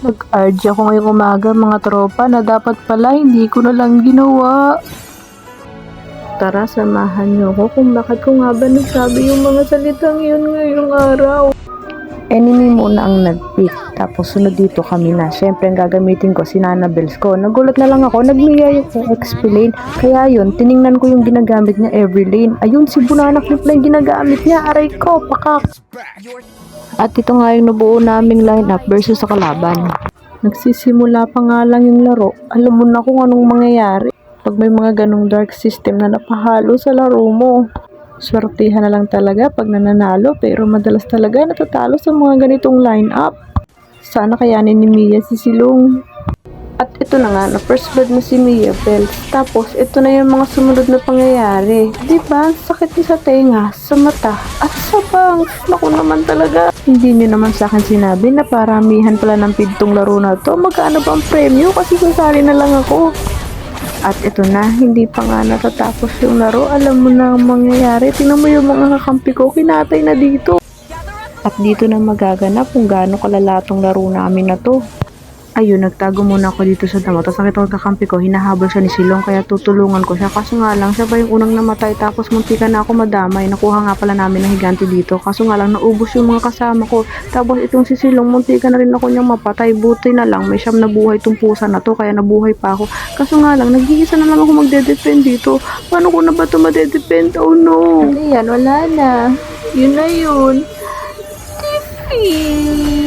Nag-RG ako ngayong umaga mga tropa na dapat pala hindi ko na lang ginawa. Tara, samahan niyo ako kung bakit ko nga ba nagsabi yung mga salitang yun ngayong araw. Enemy muna ang nag-pick, tapos sunod dito kami na. Siyempre, ang gagamitin ko si Nana Bells ko. Nagulat na lang ako, nagmiyay yung explain. Kaya yun, tiningnan ko yung ginagamit niya every lane. Ayun, si Bunana Flip na yung ginagamit niya. Aray ko, pakak! At ito nga yung nabuo naming lineup versus sa kalaban. Nagsisimula pa nga lang yung laro. Alam mo na kung anong mangyayari pag may mga ganong dark system na napahalo sa laro mo. Swertihan na lang talaga pag nananalo, pero madalas talaga natatalo sa mga ganitong lineup. Sana kayanin ni Mia si Silong. At ito na nga, na first blood na si Mia Bells. Tapos ito na yung mga sumunod na pangyayari. Diba? Sakit niya sa tenga, sa mata, at sa bangs. Naku naman talaga. Hindi niyo naman sa akin sinabi na paramihan pala ng pintong laro na to. Magkano ba ang premyo? Kasi sasali na lang ako. At ito na, hindi pa nga natatapos yung laro. Alam mo na ang mangyayari. Tingnan mo yung mga kakampi ko, kinatay na dito. At dito na magaganap kung gaano kalala tong laro namin na to. Ayun, nagtago muna ako dito sa damo. Tapos nakita ko kakampi ko, hinahabol siya ni Silong, kaya tutulungan ko siya. Kaso nga lang, siya ba yung unang namatay, tapos muntikan na ako madamay. Nakuha nga pala namin ng higante dito. Kaso nga lang, naubos yung mga kasama ko. Tapos itong si Silong, muntikan na rin ako niyang mapatay. Buti na lang, may siyam na buhay tong pusa na to, kaya nabuhay pa ako. Kaso nga lang, nag-iisa na lang ako magde-defend dito. Paano ko na ba ito madedefend? Oh no! Ayan, wala na. Yun na yun. Tiffy!